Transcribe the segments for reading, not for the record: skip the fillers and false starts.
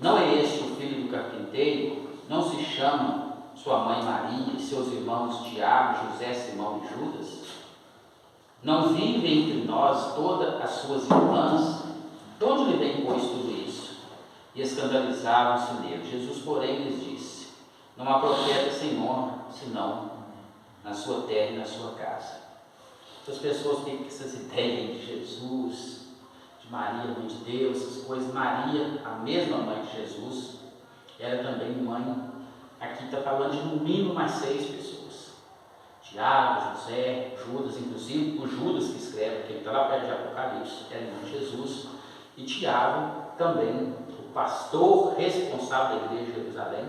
Não é este o filho do carpinteiro? Não se chama sua mãe Maria e seus irmãos Tiago, José, Simão e Judas? Não vivem entre nós todas as suas irmãs? De onde lhe vem, pois, tudo isso? E escandalizavam-se nele. Jesus, porém, lhes disse: não há profeta sem honra, senão na sua terra e na sua casa. As pessoas têm essas ideias de Jesus, de Maria, mãe de Deus, essas coisas. Maria, a mesma mãe de Jesus, era também mãe. Aqui está falando de no mínimo mais 6 pessoas: Tiago, José, Judas, inclusive o Judas que escreve, que ele está lá perto de Apocalipse, era irmão de Jesus, e Tiago também, o pastor responsável da igreja de Jerusalém,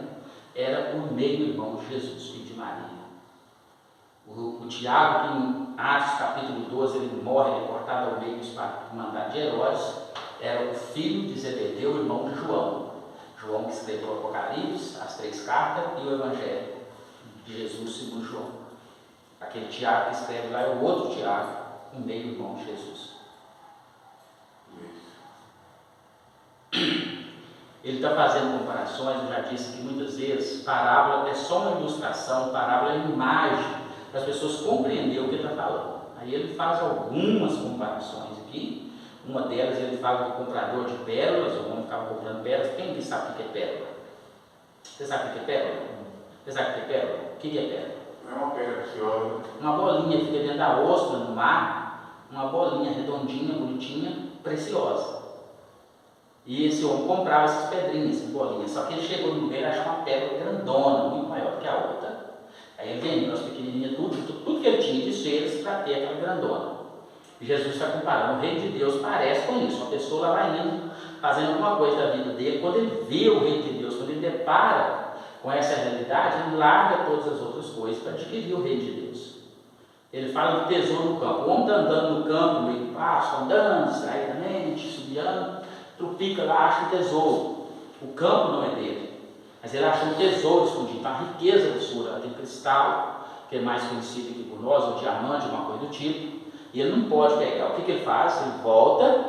era o meio-irmão de Jesus, filho de Maria. O Tiago, que em Atos capítulo 12, ele morre, ele é cortado ao meio para mandar de Herodes, era o filho de Zebedeu, irmão de João. João que escreveu o Apocalipse, as 3 cartas e o Evangelho de Jesus segundo João. Aquele Tiago que escreve lá é o outro Tiago, o meio-irmão de Jesus. Ele está fazendo comparações. Eu já disse que muitas vezes parábola é só uma ilustração, parábola é uma imagem para as pessoas compreenderem o que ele está falando. Aí ele faz algumas comparações aqui. Uma delas ele fala do comprador de pérolas. O homem ficava comprando pérolas. Quem aqui sabe o que é pérola? Você sabe o que é pérola? Você sabe o que é pérola? O que é pérola? Não é uma pedra preciosa. Uma bolinha que fica dentro da ostra no mar, uma bolinha redondinha, bonitinha, preciosa. E esse homem comprava essas pedrinhas, essas bolinhas. Só que ele chegou no lugar e achou uma pedra grandona, muito maior que a outra. Aí ele vendeu as pequenininhas, tudo que ele tinha de seres para ter aquela grandona. E Jesus está comparando. O reino de Deus parece com isso. Uma pessoa lá vai indo, fazendo alguma coisa da vida dele. Quando ele vê o reino de Deus, quando ele depara com essa realidade, ele larga todas as outras coisas para adquirir o reino de Deus. Ele fala do tesouro no campo. O homem está andando no campo, meio do pasto, andando distraidamente, subiando, trupica lá, acha um tesouro. O campo não é dele, mas ele acha um tesouro escondido, uma riqueza absurda. Tem cristal, que é mais conhecido aqui por nós, ou diamante, uma coisa do tipo, e ele não pode pegar. O que ele faz? Ele volta,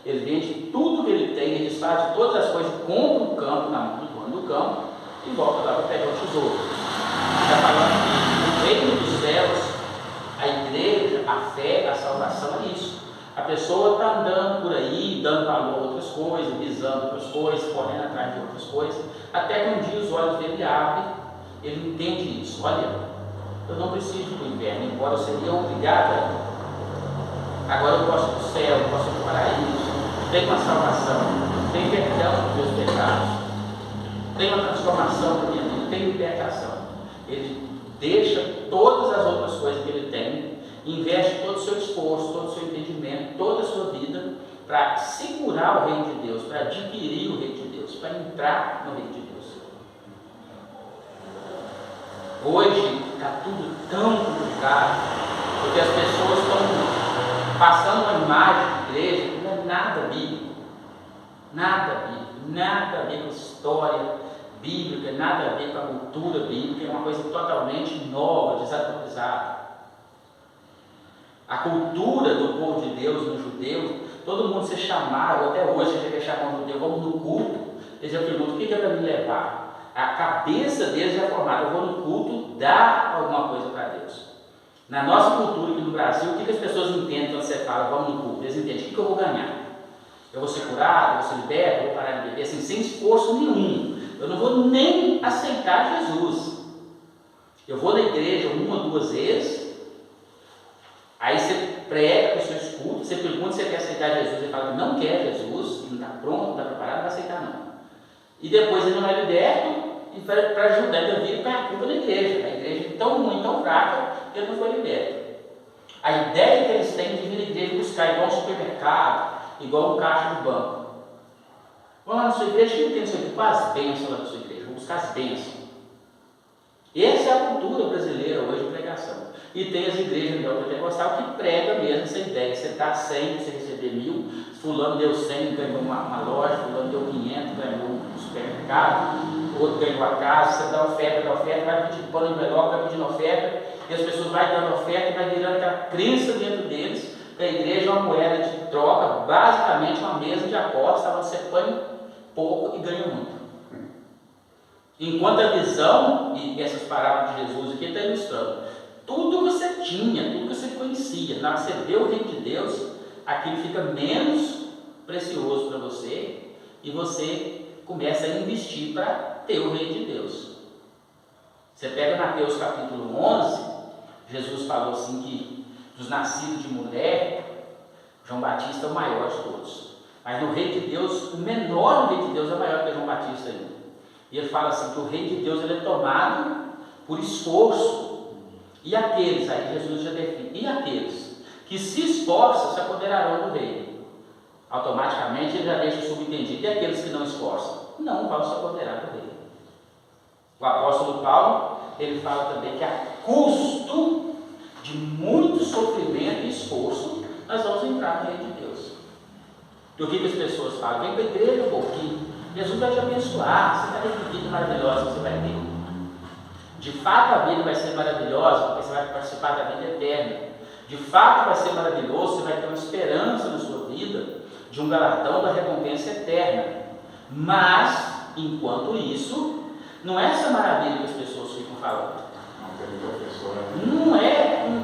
ele vende tudo que ele tem, ele desfaz de todas as coisas, compra um campo na mão do dono do campo e volta lá para pegar o tesouro. Está falando que o reino dos céus, a igreja, a fé, a salvação é isso. A pessoa está andando por aí, dando valor a outras coisas, visando outras coisas, correndo atrás de outras coisas, até que um dia os olhos dele abrem, ele entende isso. Olha, eu não preciso do inverno, embora eu seria obrigado. Agora eu posso ir para o céu, eu posso ir para o paraíso, tenho uma salvação, tenho perdão dos meus pecados, tenho uma transformação da minha vida, tenho libertação. Ele deixa todas as outras coisas que ele tem, investe todo o seu esforço, todo o seu entendimento, toda a sua vida para segurar o reino de Deus, para adquirir o reino de Deus, para entrar no reino de Deus. Hoje está tudo tão complicado, porque as pessoas estão passando uma imagem de igreja que não é nada bíblico, nada a ver com história bíblica, nada a ver com a cultura bíblica, é uma coisa totalmente nova, desatualizada. A cultura do povo de Deus, no judeu, todo mundo se chamava, até hoje a gente quer chamar um judeu, vamos no culto, eles já perguntam, o que é para me levar? A cabeça deles já é formada, eu vou no culto dar alguma coisa para Deus. Na nossa cultura aqui no Brasil, o que as pessoas entendem quando você fala, vamos no culto? Eles entendem, o que eu vou ganhar? Eu vou ser curado, eu vou ser liberto, eu vou parar de beber, assim, sem esforço nenhum. Eu não vou nem aceitar Jesus. Eu vou na igreja 1 ou 2 vezes, aí você prega, a pessoa escuta, você pergunta se você quer aceitar Jesus, ele fala que não quer Jesus, não está pronto, não está preparado, não vai aceitar não. E depois ele não é liberto, e para ajudar ele a vir, põe a culpa na igreja. A igreja é tão ruim, tão fraca, que ele não foi liberto. A ideia que eles têm de vir na igreja buscar igual um supermercado, igual um caixa do banco. Vamos lá na sua igreja, quem tem na sua igreja? Qual as bênçãos lá na sua igreja? Vou buscar as bênçãos. Essa é a cultura brasileira hoje de pregação. E tem as igrejas neopentecostais que pregam mesmo essa ideia. Você dá 100, você receber 1.000, fulano deu 100, ganhou uma loja, fulano deu 500, ganhou um supermercado, outro ganhou a casa, você dá oferta, vai pedir pano de melhor, vai pedindo oferta, e as pessoas vão dando oferta e vai virando aquela crença dentro deles, que a igreja é uma moeda de troca, basicamente uma mesa de apostas, onde você põe pouco e ganha muito. Enquanto a visão, e essas palavras de Jesus aqui está ilustrando, tudo que você tinha, tudo que você conhecia, na hora que você vê o reino de Deus, aquilo fica menos precioso para você e você começa a investir para ter o reino de Deus. Você pega Mateus capítulo 11, Jesus falou assim que dos nascidos de mulher, João Batista é o maior de todos. Mas no reino de Deus, o menor no reino de Deus é maior que João Batista ainda. E ele fala assim que o reino de Deus ele é tomado por esforço. E aqueles, aí Jesus já define, e aqueles que se esforçam se apoderarão do reino. Automaticamente ele já deixa subentendido, e aqueles que não esforçam não vão se apoderar do reino. O apóstolo Paulo, ele fala também que a custo de muito sofrimento e esforço, nós vamos entrar no reino de Deus. E o que as pessoas falam? Vem para a igreja um pouquinho, Jesus vai te abençoar, você vai ter uma vida maravilhosa que você vai ter. De fato a vida vai ser maravilhosa, porque você vai participar da vida eterna. De fato vai ser maravilhoso, você vai ter uma esperança na sua vida, de um galardão da recompensa eterna. Mas, enquanto isso, não é essa maravilha que as pessoas ficam falando. Não é.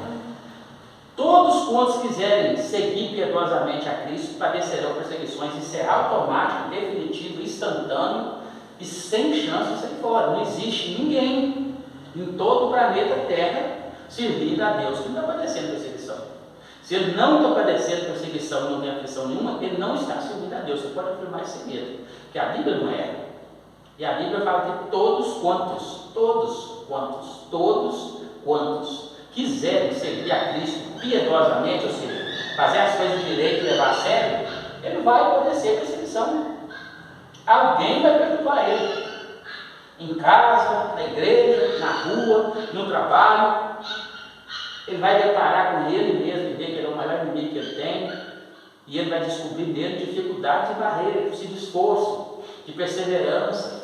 Todos quantos quiserem seguir piedosamente a Cristo padecerão perseguições. Isso é automático, definitivo, instantâneo e sem chance de sair fora. Não existe ninguém em todo o planeta Terra servindo a Deus que não está padecendo perseguição. Se ele não está padecendo perseguição e não tem aflição nenhuma, ele não está servindo a Deus. Você pode afirmar isso mesmo, porque a Bíblia não erra. E a Bíblia fala que todos quantos quiserem seguir a Cristo piedosamente, ou seja, fazer as coisas direito e levar a sério, ele vai padecer perseguição. Alguém vai perturbar ele. Em casa, na igreja, na rua, no trabalho. Ele vai deparar com ele mesmo e ver que ele é o maior inimigo que ele tem. E ele vai descobrir nele dificuldades e barreiras, de esforço, de perseverança.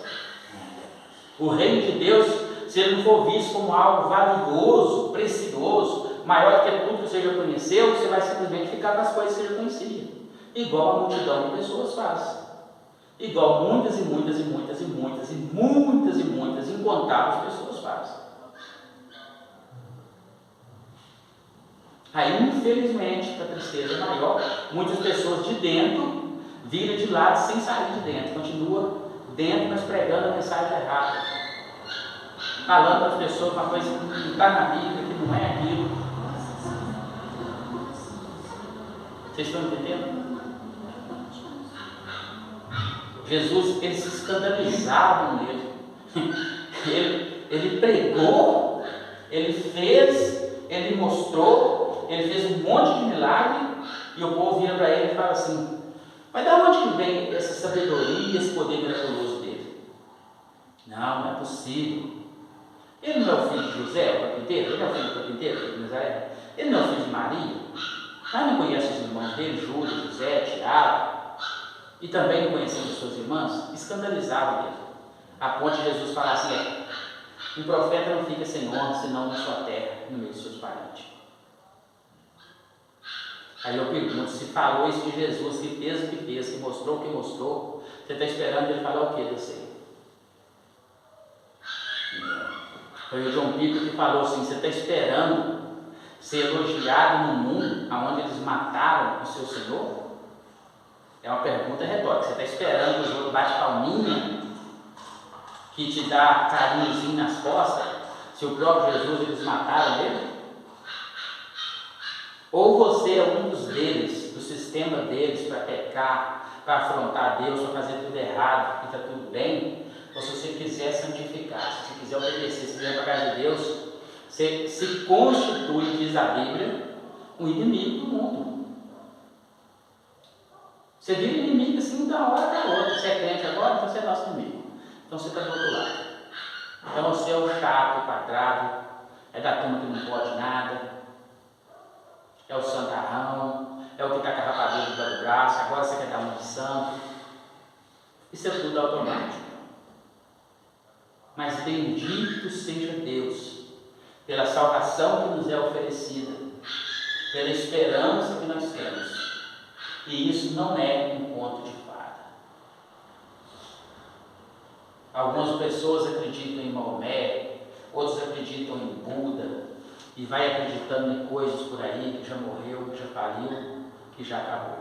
O reino de Deus, se ele não for visto como algo valioso, precioso, maior que tudo que você já conheceu, você vai simplesmente ficar com as coisas que você já conhecia. Igual a multidão de pessoas faz. Igual muitas incontáveis pessoas fazem. Aí, infelizmente, para a tristeza maior, muitas pessoas de dentro viram de lado sem sair de dentro, continua dentro, mas pregando a mensagem errada, falando para as pessoas uma coisa que não está na Bíblia, que não é aquilo. Vocês estão entendendo? Jesus, ele se escandalizava nele. Ele pregou, ele fez, ele mostrou, ele fez um monte de milagre, e o povo vira para ele e fala assim: mas de onde que vem essa sabedoria, esse poder miraculoso dele? Não é possível. Ele não é o filho de José, o carpinteiro? Ele não é o filho do carpinteiro de Nazaré? Ele não é o filho de Maria? Mas não conhece os irmãos dele, Júlia, José, Tiago? E também não conhecendo as suas irmãs? Escandalizava dele. A ponto de Jesus falar assim: um profeta não fica sem honra, senão na sua terra, no meio dos seus parentes. Aí eu pergunto, se falou isso de Jesus, que fez o que fez, que mostrou o que mostrou, você está esperando ele falar o que desse aí? Foi o João Pico que falou assim: você está esperando ser elogiado no mundo onde eles mataram o seu Senhor? É uma pergunta retórica. Você está esperando que os outros bate palminha, que te dá carinhozinho nas costas, se o próprio Jesus eles mataram ele? Ou você é um dos deles, do sistema deles, para pecar, para afrontar Deus, para fazer tudo errado e está tudo bem? Ou se você quiser santificar, se você quiser obedecer, se vier para a casa de Deus, você se constitui, diz a Bíblia, um inimigo do mundo. Você vira inimigo assim da hora para outra. Você é crente agora, então você é nosso inimigo. Então você está do outro lado. Então você é o chato, o quadrado, é da turma que não pode nada, é o santarrão, é o que está com a rapadura do braço, agora você quer dar uma de santo. Isso é tudo automático. Mas bendito seja Deus pela salvação que nos é oferecida, pela esperança que nós temos. E isso não é um conto de fada. Algumas pessoas acreditam em Maomé, outros acreditam em Buda, e vai acreditando em coisas por aí que já morreu, que já faliu, que já acabou.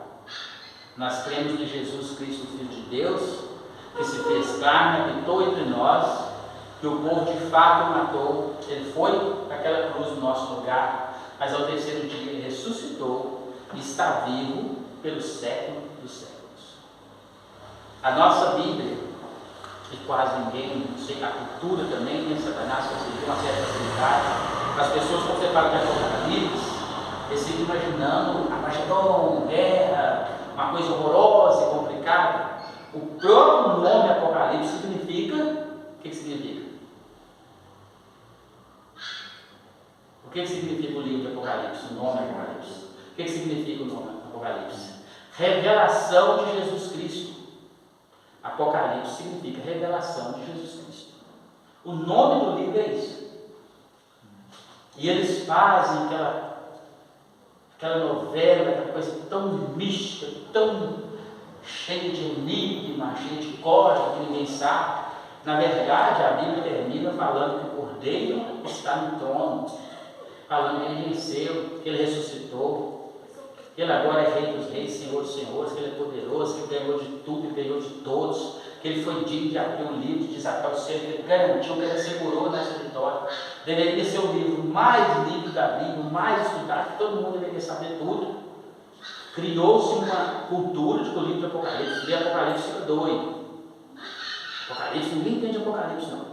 Nós cremos em Jesus Cristo, Filho de Deus, que se fez carne, habitou entre nós, que o povo de fato o matou, ele foi para aquela cruz no nosso lugar, mas ao terceiro dia ele ressuscitou e está vivo pelos séculos dos séculos. A nossa Bíblia, que quase ninguém, não sei, a cultura também, né? Satanás conseguiu uma certa facilidade. As pessoas, quando você fala de Apocalipse, eles ficam imaginando Armagedon, guerra, uma coisa horrorosa e complicada. O próprio nome Apocalipse significa, o que significa? O que significa o livro de Apocalipse, o nome Apocalipse? O que significa o nome Apocalipse? Revelação de Jesus Cristo. Apocalipse significa revelação de Jesus Cristo. O nome do livro é isso. E eles fazem aquela novela, aquela coisa tão mística, tão cheia de enigma, cheia de código que ninguém sabe. Na verdade, a Bíblia termina falando que o Cordeiro está no trono, falando que ele venceu, que ele ressuscitou, que ele agora é Rei dos Reis, Senhor dos Senhores, que ele é poderoso, que ele ganhou de tudo e ganhou de todos, que ele foi digno de abrir um livro, de desatar o selo, que ele garantiu, que ele assegurou nessa vitória. Deveria ser o livro mais lido da Bíblia, o mais estudado, que todo mundo deveria saber tudo. Criou-se uma cultura de que o livro de Apocalipse, ler Apocalipse fica doido. Apocalipse, ninguém entende Apocalipse não.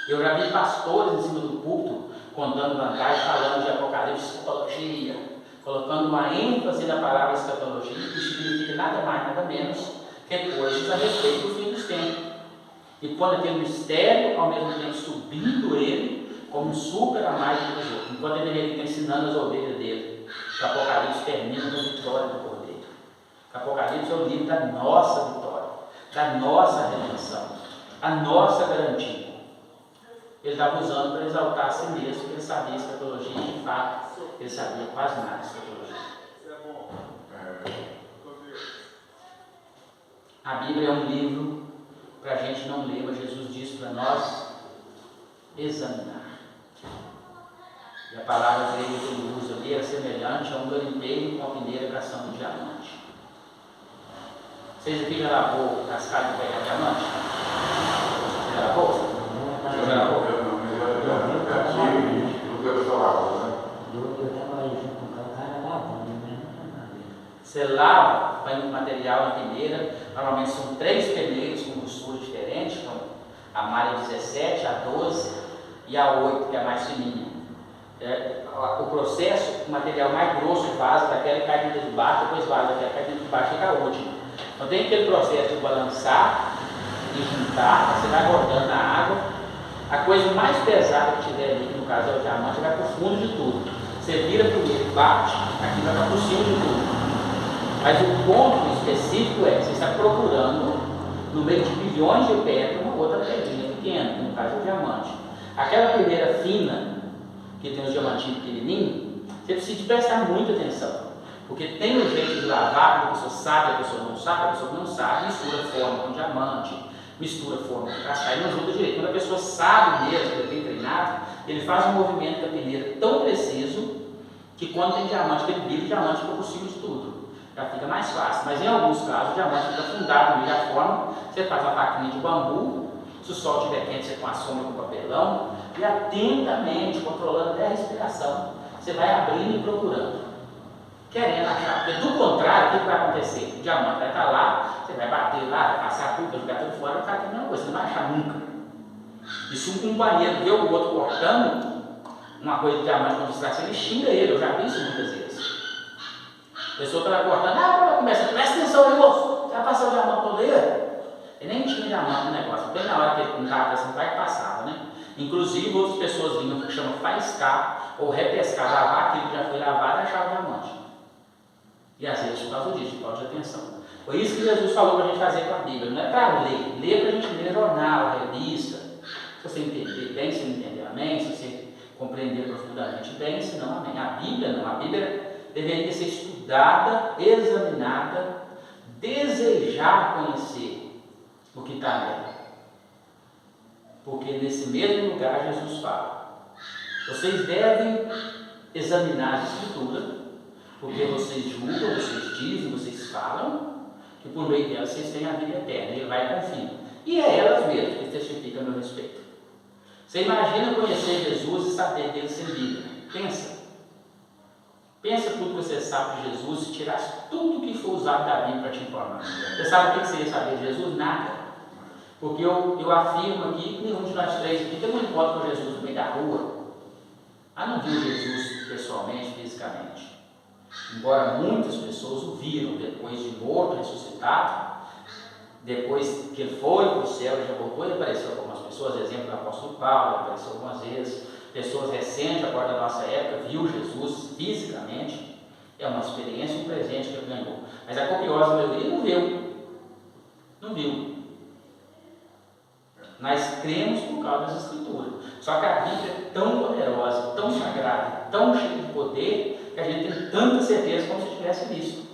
Eu já vi pastores em cima do púlpito contando vantagens, falando de Apocalipse, escatologia, colocando uma ênfase na palavra escatologia, que significa nada mais, nada menos que coisas a respeito do fim dos tempos. E quando aquele mistério, ao mesmo tempo subindo ele, como um super a mais dos outros, enquanto ele está ensinando as ovelhas dele. O Apocalipse termina com a vitória do Cordeiro. O Apocalipse é o livro da nossa vitória, da nossa redenção, a nossa garantia. Ele estava usando para exaltar a si mesmo, porque ele sabia escatologia, e de fato, ele sabia quase nada de escatologia. A Bíblia é um livro para a gente não ler, mas Jesus disse para nós examinar. E a palavra grega que ele usa ali é semelhante a um garimpeiro com a peneira caçando um diamante. Vocês aqui já lavou cascalho de pegar diamante? Já lavou? Já lavou? Você lava, põe o material na peneira, normalmente são 3 peneiras com costura diferente, como a malha 17, a 12 e a 8, que é a mais fininha. O processo, o material mais grosso vaza daquela cai dentro de baixo, depois vaza daquela cai dentro de baixo, chega a última. Então tem aquele processo de balançar e juntar, você vai guardando a água. A coisa mais pesada que tiver ali, que no caso é o diamante, vai para o fundo de tudo. Você vira primeiro e bate, aqui vai para o cima de tudo. Mas o ponto específico é que você está procurando, no meio de bilhões de pedras, uma outra pedrinha pequena, que no caso é o diamante. Aquela pedreira fina, que tem os diamantinhos pequenininhos, você precisa prestar muita atenção. Porque tem um jeito de lavar, a pessoa sabe, a pessoa não sabe, a pessoa não sabe, mistura forma com diamante, mistura forma com cascalho, não junta direito. Quando a pessoa sabe mesmo, que ele tem treinado, ele faz um movimento da peneira tão preciso, que quando tem diamante, aquele brilho, o diamante fica por cima de tudo. Já fica mais fácil, mas em alguns casos o diamante fica afundado no meio da forma, você faz uma faquinha de bambu, se o sol estiver quente, você com a sombra com papelão, e atentamente, controlando até a respiração, você vai abrindo e procurando, querendo achar, porque do contrário, o que vai acontecer? O diamante vai estar lá, você vai bater lá, vai passar tudo, vai jogar tudo fora, vai ficar aqui a mesma coisa, você não vai achar nunca. E se um companheiro vê o outro cortando uma coisa de diamante com distração, ele xinga ele, eu já vi isso muitas vezes. A pessoa está cortando, ela começa, presta atenção aí, moço, você vai passar o diamante todo aí? Ele nem tinha diamante no negócio, bem na hora que ele não estava pensando, vai que passava, né? Inclusive, outras pessoas vinham que chama faiscar ou repescar, lavar aquilo que já foi lavado e achar o diamante. E às vezes por causa disso, falta de atenção. Foi isso que Jesus falou para a gente fazer com a Bíblia, não é para ler, ler para a gente ler jornal, revista. Se você entender bem, se não entender, amém. Se você compreender profundamente bem, se não, amém. A Bíblia não, a Bíblia deveria ser estudada, examinada, desejar conhecer o que está nela. Porque nesse mesmo lugar Jesus fala: vocês devem examinar a Escritura, porque vocês julgam, vocês dizem, vocês falam, que por meio delas vocês têm a vida eterna. Ele vai e confia. E é elas mesmas que testificam a meu respeito. Você imagina conhecer Jesus e saber dele sem Bíblia. Pensa tudo que você sabe de Jesus se tirasse tudo que for usado da Bíblia para te informar. Você sabe o que você ia saber de Jesus? Nada. Porque eu afirmo aqui que nenhum de nós três aqui tem um encontro com Jesus no meio da rua. Não viu Jesus pessoalmente, fisicamente. Embora muitas pessoas o viram depois de morto, ressuscitado, depois que ele foi para o céu e já voltou, ele apareceu a algumas pessoas, exemplo do apóstolo Paulo, apareceu algumas vezes, pessoas recentes agora da nossa época, viu Jesus fisicamente, é uma experiência, um presente que ele ganhou. Mas a copiosa maioria não viu. Nós cremos por causa das Escrituras. Só que a Bíblia é tão poderosa, tão sagrada, tão cheia de poder, que a gente tem tanta certeza como se tivesse visto.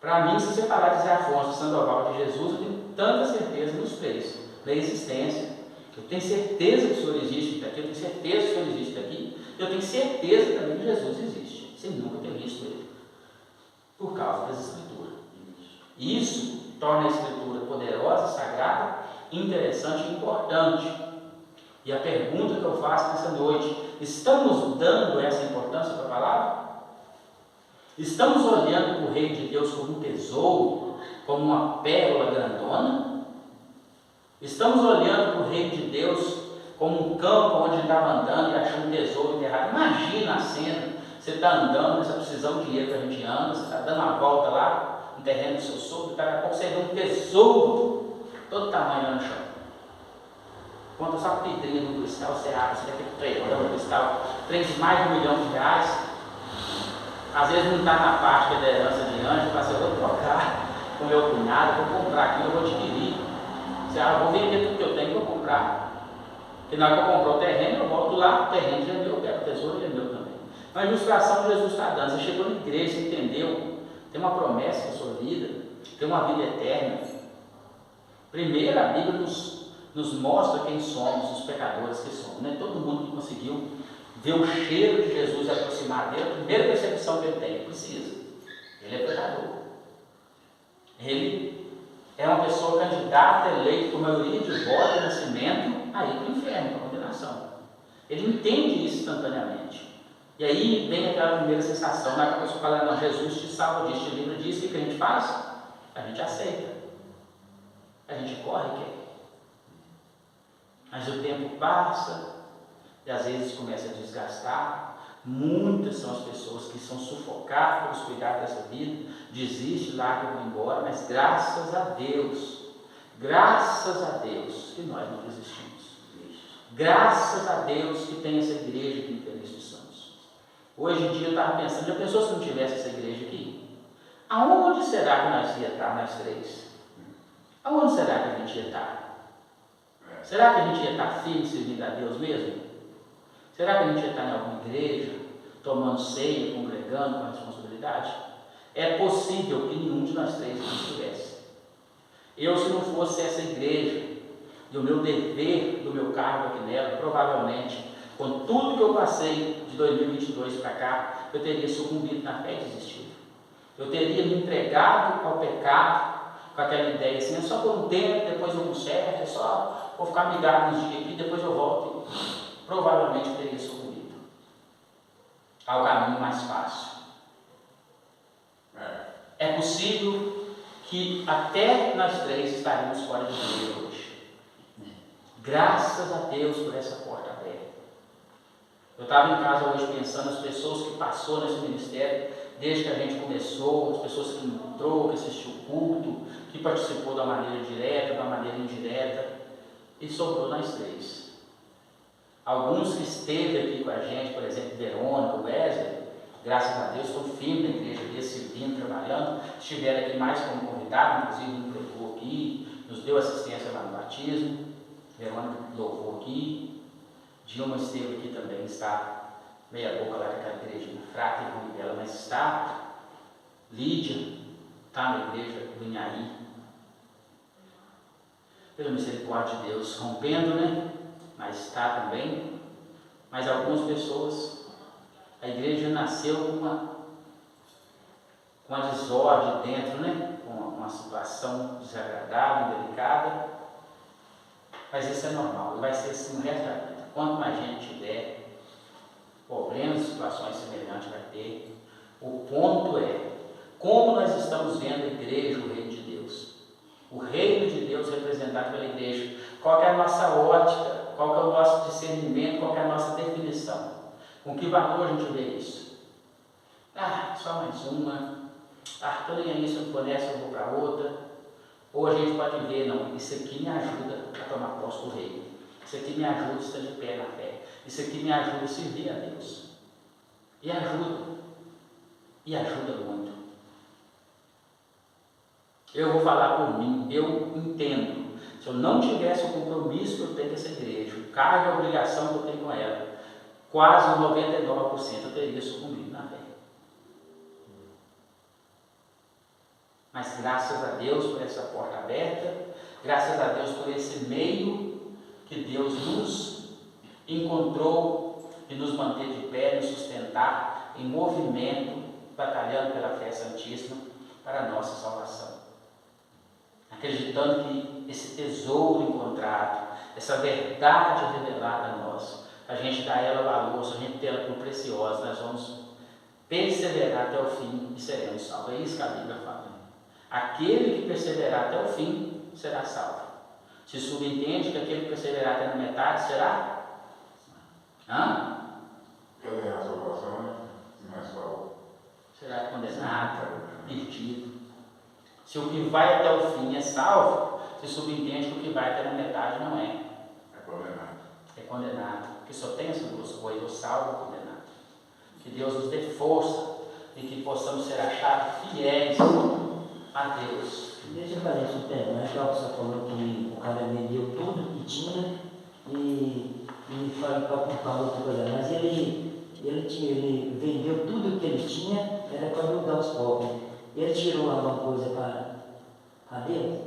Para mim, se você parar de dizer Afonso, Sandoval, de Jesus, eu tenho tanta certeza nos três, da existência. Eu tenho certeza que o Senhor existe aqui, eu tenho certeza que o Senhor existe aqui, eu tenho certeza também que Jesus existe, sem nunca ter visto ele, por causa das Escrituras. Isso torna a Escritura poderosa, sagrada, interessante e importante. E a pergunta que eu faço nessa noite: estamos dando essa importância para a palavra? Estamos olhando para o reino de Deus como um tesouro, como uma pérola grandona? Estamos olhando para o reino de Deus como um campo onde estava andando e achou um tesouro enterrado? Imagina a cena: você está andando, você está precisando de dinheiro para a gente anda, você está dando uma volta lá no terreno do seu sogro, e daqui a pouco você vê um tesouro todo tamanho lá no chão. Quando só a pedrinha do cristal, você abre, você tem aquele trelhão do cristal, trem de mais de R$1 milhão. Às vezes não está na parte da herança de anjo, mas eu vou trocar com meu cunhado, vou comprar aqui, eu vou adquirir. Eu vou vender tudo que eu tenho e vou comprar. Porque na hora que eu comprar o terreno, eu volto lá, o terreno já é meu, eu pego o tesouro e é meu também. Uma ilustração que Jesus está dando: você chegou na igreja, você entendeu, tem uma promessa para a sua vida, tem uma vida eterna. Primeiro, a Bíblia nos mostra quem somos, os pecadores que somos. Não é todo mundo que conseguiu ver o cheiro de Jesus e aproximar dele. A primeira percepção que ele tem: ele precisa. Ele é pecador. Ele é uma pessoa candidata, eleita por maioria de voto e nascimento, a ir para o inferno, para a condenação. Ele entende isso instantaneamente. E aí vem aquela primeira sensação, na que a pessoa fala: não, Jesus te salva disso, te livra disso. O que a gente faz? A gente aceita. A gente corre e quer. Mas o tempo passa e às vezes começa a desgastar. Muitas são as pessoas que são sufocadas pelos cuidados dessa vida, desistem, largam e vão embora, mas graças a Deus que nós não desistimos. Graças a Deus que tem essa igreja aqui em Feliz dos Santos. Hoje em dia eu estava pensando: já pensou se não tivesse essa igreja aqui? Aonde será que nós ia estar, nós três? Aonde será que a gente ia estar? Será que a gente ia estar firme servindo a Deus mesmo? Será que a gente ia estar em alguma igreja, tomando ceia, congregando com responsabilidade? É possível que nenhum de nós três não estivesse. Eu, se não fosse essa igreja e o meu dever do meu cargo aqui nela, provavelmente, com tudo que eu passei de 2022 para cá, eu teria sucumbido na fé e desistido. Eu teria me entregado ao pecado com aquela ideia assim: é só por um tempo, depois eu conserto, é só vou ficar ligado nos dias aqui, depois eu volto. Provavelmente eu teria sucumbido ao caminho mais fácil. É possível que até nós três estaríamos fora de igreja hoje. Graças a Deus por essa porta aberta. Eu estava em casa hoje pensando nas pessoas que passou nesse ministério desde que a gente começou, as pessoas que entrou, que assistiu o culto, que participou da maneira direta, da maneira indireta, e sobrou nós três. Alguns que esteve aqui com a gente, por exemplo, Verônica, Wesley, graças a Deus, estão firmes na igreja aqui, servindo, trabalhando, estiveram aqui mais como convidado, inclusive nos levou aqui, nos deu assistência lá no batismo. Verônica louvou aqui, Dilma esteve aqui também, está meia boca lá naquela igreja fraca e ruim dela, mas está. Lídia está na igreja do Inhaí. pela misericórdia de Deus, rompendo, né? Mas está também. Mas algumas pessoas, a igreja nasceu com uma desordem dentro, né? Com uma situação desagradável, delicada. Mas isso é normal, e vai ser assim o resto da vida. Quanto mais gente tiver problemas, situações semelhantes, vai ter. O ponto é como nós estamos vendo a igreja, o reino de Deus. O reino de Deus representado pela igreja. Qual é a nossa ótica? Qual é o nosso discernimento? Qual é a nossa definição? Com que valor a gente vê isso? Só mais uma. Estou nem aí, se eu não for nessa, eu vou para outra. Ou a gente pode ver, não, isso aqui me ajuda a tomar posse do reino. Isso aqui me ajuda a estar de pé na fé. Isso aqui me ajuda a servir a Deus. E ajuda. E ajuda muito. Eu vou falar por mim, eu entendo. Se eu não tivesse o compromisso que eu tenho com essa igreja, o cargo e a obrigação que eu tenho com ela, quase 99% eu teria sucumbido na fé. Mas graças a Deus por essa porta aberta, graças a Deus por esse meio que Deus nos encontrou e nos manteve de pé, nos sustentar em movimento, batalhando pela fé santíssima para a nossa salvação. Acreditando que esse tesouro encontrado, essa verdade revelada a nós, a gente dá ela valor, se a gente tem ela por preciosa, nós vamos perseverar até o fim e seremos salvos. É isso que a Bíblia fala. Aquele que perseverar até o fim será salvo. Se subentende que aquele que perseverar até na metade será? Quer ganhar a salvação, né? Não é salvo. Será condenado, perdido. Se o que vai até o fim é salvo, se subentende que o que vai até na metade não é. É condenado. É condenado. Porque só tem essas duas coisas, o salvo e o condenado. Que Deus nos dê força e que possamos ser achados fiéis a Deus. Deixa eu fazer isso, Pedro, né? Já que você falou que o cara vendeu tudo que tinha e foi para comprar outra coisa, mas ele vendeu tudo que ele tinha, era para ajudar os pobres. Ele tirou alguma coisa para Deus?